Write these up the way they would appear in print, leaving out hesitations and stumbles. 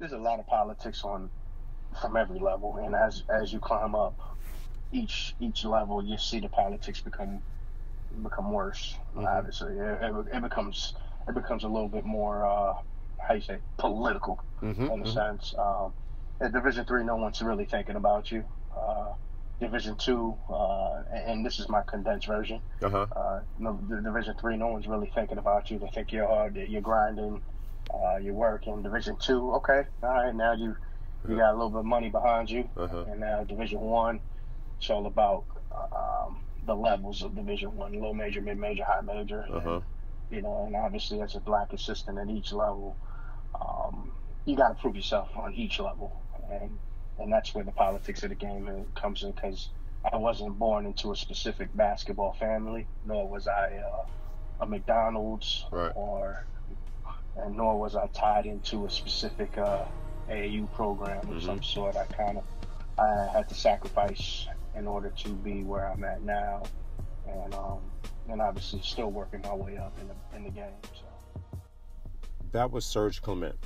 there's a lot of politics on from every level, and as you climb up each level, you see the politics become worse. Mm-hmm. Obviously, it becomes a little bit more how you say political Mm-hmm. in a Mm-hmm. sense. At Division three, no one's really thinking about you. Division two, and this is my condensed version. Uh-huh. No, the Division three, no one's really thinking about you. They think you're hard, you're grinding, you're working. Division two, okay, all right, now you Uh-huh. got a little bit of money behind you, Uh-huh. and now Division one, it's all about the levels of Division one: low major, mid major, high major, Uh-huh. and and obviously as a black assistant at each level, you got to prove yourself on each level, and that's where the politics of the game comes in because I wasn't born into a specific basketball family, nor was I a McDonald's, Right. and nor was I tied into a specific AAU program of Mm-hmm. some sort. I had to sacrifice in order to be where I'm at now, and obviously still working my way up in the game. So. That was Serge Clement,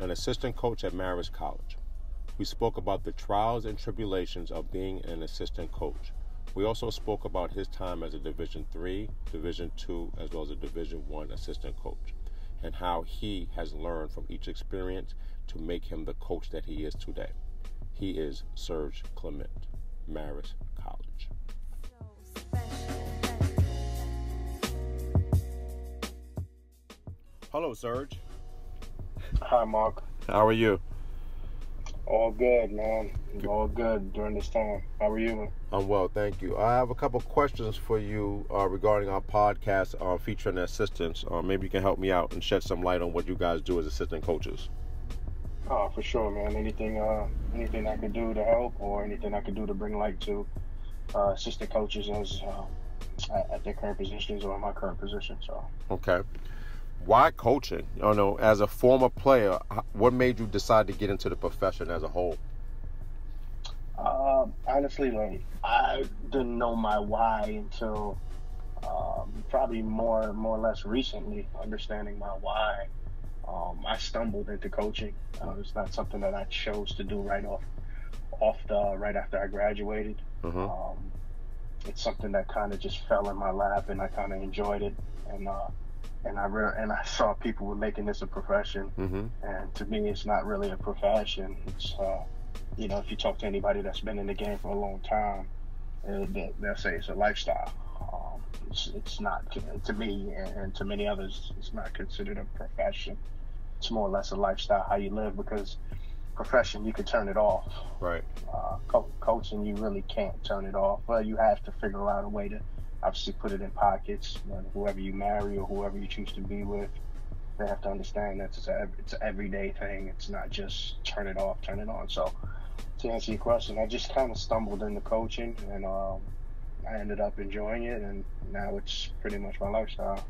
an assistant coach at Marist College. We spoke about the trials and tribulations of being an assistant coach. We also spoke about his time as a Division III, Division II, as well as a Division I assistant coach, and how he has learned from each experience to make him the coach that he is today. He is Serge Clement, Marist College. Hello, Serge. Hi, Mark. How are you? All good, man. All good during this time. How are you? I'm well, thank you. I have a couple questions for you regarding our podcast featuring assistants. Maybe you can help me out and shed some light on what you guys do as assistant coaches. Oh, for sure, man. Anything I could do to help, or anything I could do to bring light to assistant coaches as at their current positions or in my current position. So. Okay. Why coaching? As a former player, what made you decide to get into the profession as a whole? Honestly, like I didn't know my why until probably more or less recently, understanding my why. I stumbled into coaching. It's not something that I chose to do right after I graduated. Mm-hmm. It's something that kind of just fell in my lap, and I kind of enjoyed it. And I saw people were making this a profession, Mm-hmm. and to me, it's not really a profession. It's if you talk to anybody that's been in the game for a long time, they'll say it's a lifestyle. It's not to me and to many others. It's not considered a profession. It's more or less a lifestyle, how you live. Because profession, you can turn it off. Right. Coaching, you really can't turn it off. Well, you have to figure out a way to obviously put it in pockets. Whoever you marry or whoever you choose to be with, they have to understand that it's an everyday thing. It's not just turn it off, turn it on. So to answer your question, I just kind of stumbled into coaching, and I ended up enjoying it, and now it's pretty much my lifestyle.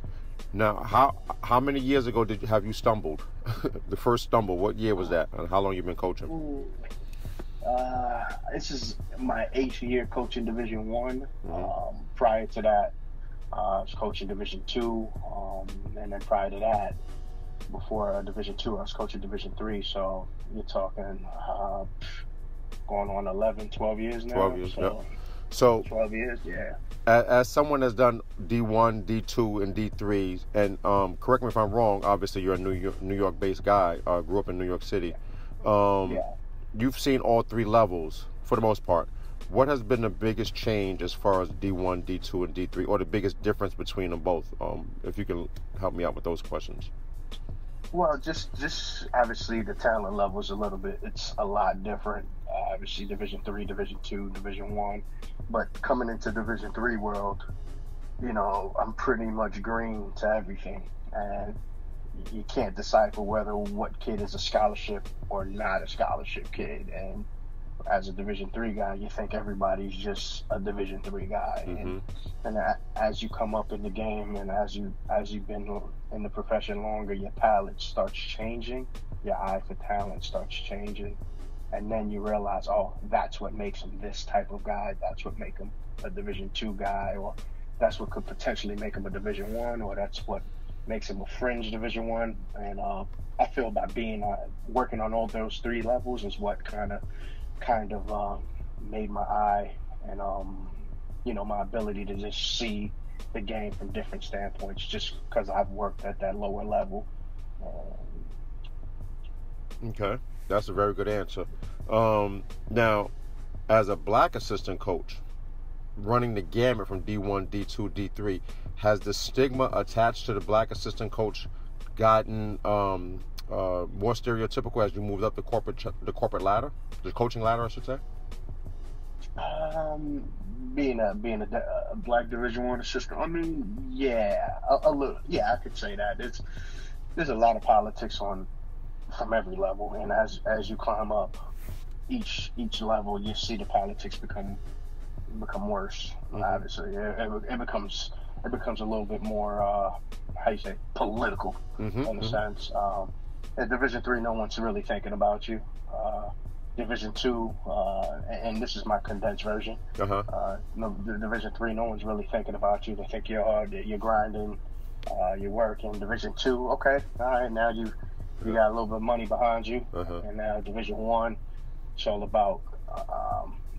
Now, how many years ago have you stumbled? The first stumble, what year was that? And how long you been coaching? Ooh. This is my 8th year coaching Division One. Mm-hmm. Prior to that, I was coaching Division Two, and then prior to that, before Division Two, I was coaching Division Three. So you're talking going on 11, 12 years now. 12 years, yeah. So 12 years, yeah. As someone that's done D1, D2, and D3s, and correct me if I'm wrong, obviously you're a New York-based guy, grew up in New York City. Yeah. You've seen all three levels for the most part. What has been the biggest change as far as D1, D2, and D3, or the biggest difference between them both? If you can help me out with those questions. Well, just obviously the talent level is it's a lot different. Obviously Division Three, Division Two, Division One, but coming into Division Three world, I'm pretty much green to everything, and you can't decipher what kid is a scholarship or not a scholarship kid. And as a Division Three guy, you think everybody's just a Division Three guy. Mm-hmm. And as you come up in the game, and as you've been in the profession longer, your palette starts changing, your eye for talent starts changing, and then you realize, oh, that's what makes him this type of guy. That's what makes him a Division Two guy, or that's what could potentially make him a Division One, or that's what makes him a fringe Division One, and I feel by being working on all those 3 levels is what kind of made my eye and my ability to just see the game from different standpoints, just because I've worked at that lower level. Okay, that's a very good answer. Now, as a black assistant coach, running the gamut from D1, D2, D3, has the stigma attached to the black assistant coach gotten more stereotypical as you moved up the corporate ladder, the coaching ladder, I should say? Being a black Division One assistant, I mean, yeah, a little, yeah, I could say that. There's a lot of politics from every level, and as you climb up each level, you see the politics become worse. Mm-hmm. Obviously, it becomes a little bit more how you say, political, in a sense. At Division III, no one's really thinking about you. Division II, and this is my condensed version. The Division III, no one's really thinking about you. They think you're hard, you're grinding, you're working. Division II, okay, all right, now you got a little bit of money behind you. And now Division I, it's all about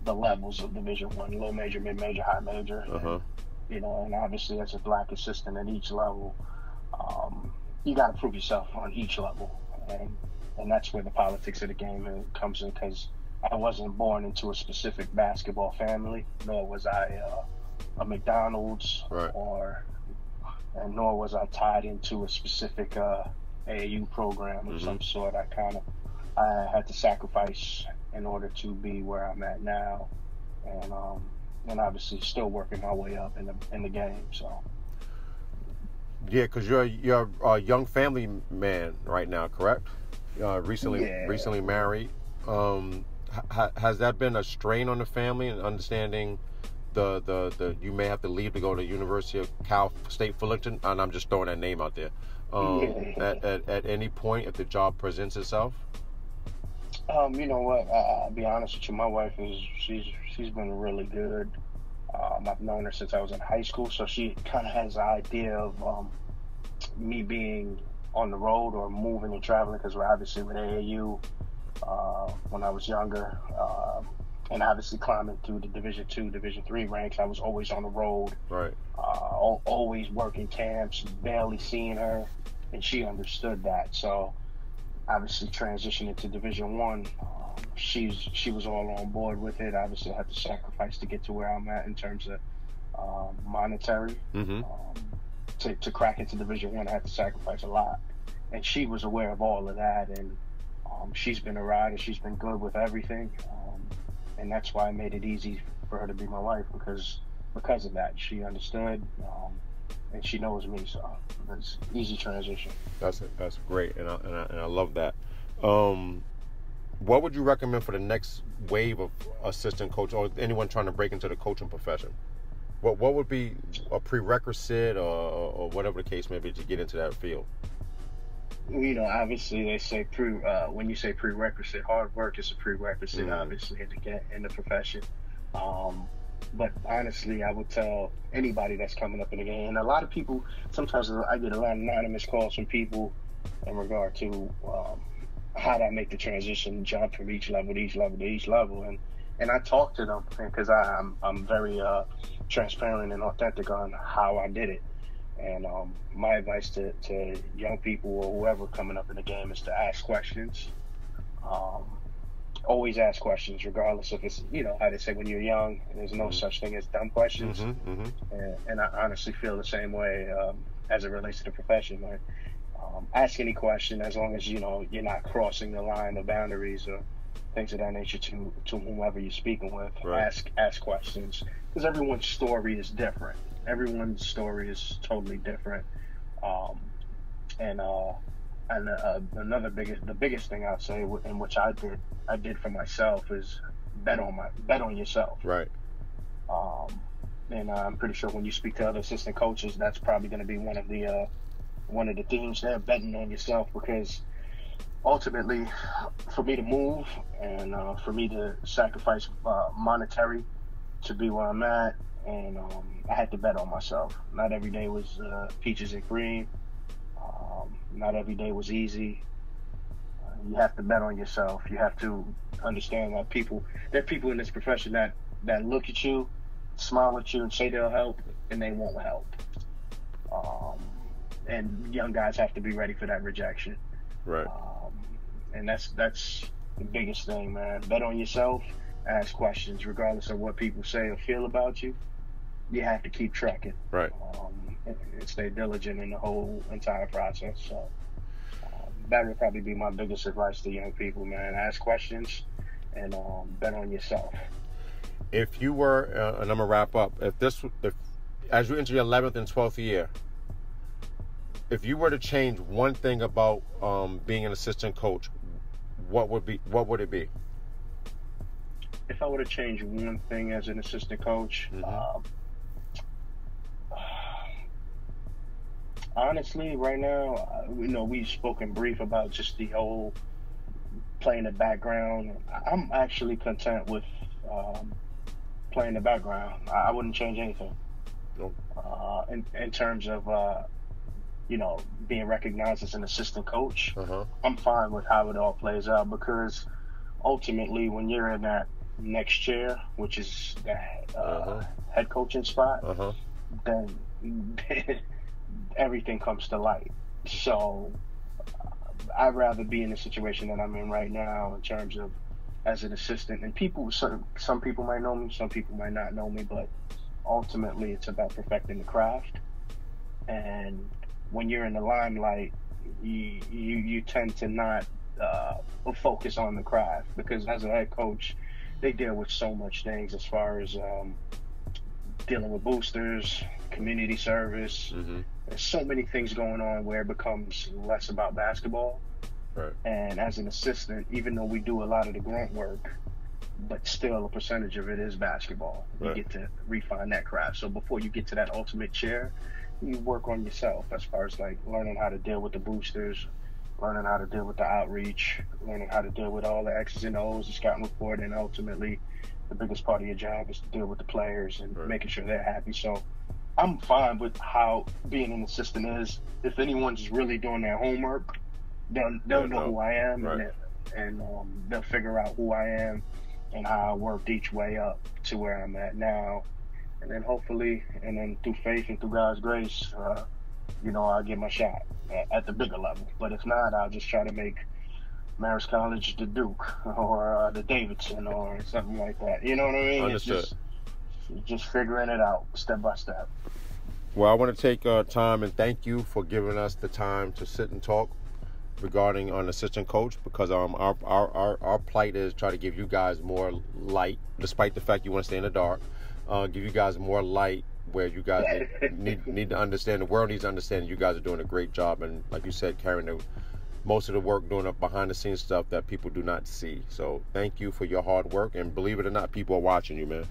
the levels of Division I: low major, mid major, high major. And, and obviously as a black assistant at each level, you got to prove yourself on each level. And that's where the politics of the game comes in, because I wasn't born into a specific basketball family, nor was I a McDonald's, right, nor was I tied into a specific AAU program of some sort. I had to sacrifice in order to be where I'm at now, and obviously still working my way up in the game. So. Yeah, because you're a young family man right now, correct? Recently married. Has that been a strain on the family, and understanding the you may have to leave to go to University of Cal State Fullerton, and I'm just throwing that name out there. At any point, if the job presents itself? You know what? I'll be honest with you. My wife she's been really good. I've known her since I was in high school, so she kind of has an idea of me being on the road or moving and traveling, because we're obviously with AAU when I was younger, and obviously climbing through the Division II, Division III ranks. I was always on the road, right? Always working camps, barely seeing her, and she understood that. So obviously transitioning to Division I, she was all on board with it. Obviously, I had to sacrifice to get to where I'm at in terms of monetary. To crack into Division I had to sacrifice a lot, and she was aware of all of that, and she's been a ride, and she's been good with everything, and that's why I made it easy for her to be my wife, because of that. She understood, and she knows me, so it's easy transition. That's great, and I love that. What would you recommend for the next wave of assistant coach, or anyone trying to break into the coaching profession? What would be a prerequisite or whatever the case may be to get into that field? Obviously they say when you say prerequisite, hard work is a prerequisite, obviously, to get in the profession. But honestly, I would tell anybody that's coming up in the game, and a lot of people, sometimes I get a lot of anonymous calls from people in regard to how do I make the transition, jump from each level to each level to each level, and I talk to them, because I'm very transparent and authentic on how I did it. And my advice to young people or whoever coming up in the game is to ask questions. Always ask questions, regardless if it's, how they say when you're young, there's no such thing as dumb questions. And I honestly feel the same way as it relates to the profession. Like, ask any question, as long as you're not crossing the line of boundaries or things of that nature to whomever you're speaking with. Right. Ask questions, because everyone's story is different. Everyone's story is totally different. And the biggest thing I'd say, in which I did for myself, is bet on yourself. Right. And I'm pretty sure when you speak to other assistant coaches, that's probably going to be one of the themes there, betting on yourself, because ultimately, for me to move and for me to sacrifice monetary to be where I'm at, and I had to bet on myself. Not every day was peaches and cream. Not every day was easy. You have to bet on yourself. You have to understand that there are people in this profession that look at you, smile at you, and say they'll help, and they won't help. And young guys have to be ready for that rejection. Right. And that's the biggest thing, man. Bet on yourself. Ask questions, regardless of what people say or feel about you. You have to keep trucking. Right. And stay diligent in the whole entire process. So that would probably be my biggest advice to young people, man. Ask questions and bet on yourself. If you were, and I'm gonna wrap up. If as you enter your 11th and 12th year, if you were to change one thing about being an assistant coach, what would it be? If I were to change one thing as an assistant coach, honestly, right now, we've spoken brief about just the whole playing the background. I'm actually content with playing the background. I wouldn't change anything. Nope. In terms of being recognized as an assistant coach, I'm fine with how it all plays out, because ultimately, when you're in that next chair, which is the head coaching spot, then everything comes to light. So I'd rather be in the situation that I'm in right now in terms of as an assistant. And some people might know me, some people might not know me, but ultimately it's about perfecting the craft. And when you're in the limelight, you tend to not focus on the craft, because as a head coach, they deal with so much things as far as dealing with boosters, community service. There's so many things going on where it becomes less about basketball. Right. And as an assistant, even though we do a lot of the grunt work, but still a percentage of it is basketball. Right. You get to refine that craft. So before you get to that ultimate chair, you work on yourself as far as like learning how to deal with the boosters, learning how to deal with the outreach, learning how to deal with all the X's and O's, the scouting report, and ultimately the biggest part of your job is to deal with the players and making sure they're happy. So I'm fine with how being an assistant is. If anyone's really doing their homework, they'll know who I am, and they'll figure out who I am and how I worked each way up to where I'm at now. And then hopefully, and then through faith and through God's grace, I'll get my shot at the bigger level. But if not, I'll just try to make Marist College the Duke or the Davidson or something like that. You know what I mean? Understood. It's just figuring it out step by step. Well, I want to take time and thank you for giving us the time to sit and talk regarding an assistant coach, because our plight is try to give you guys more light, despite the fact you want to stay in the dark. Give you guys more light where you guys need to understand, the world needs to understand you guys are doing a great job, and like you said, carrying most of the work, doing up behind the scenes stuff that people do not see. So thank you for your hard work, and believe it or not, people are watching you, man.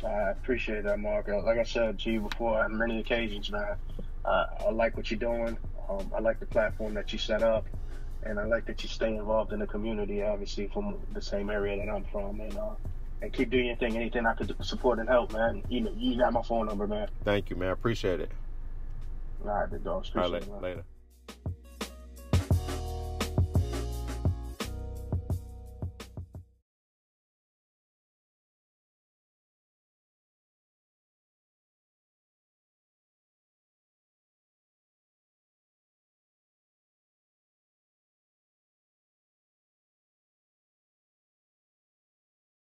I appreciate that, Mark. Like I said to you before on many occasions, man, I like what you're doing. I like the platform that you set up, and I like that you stay involved in the community, obviously from the same area that I'm from, and keep doing your thing. Anything I could support and help, man. You got my phone number, man. Thank you, man. Appreciate it. All right, big dogs. Appreciate it, man. Later.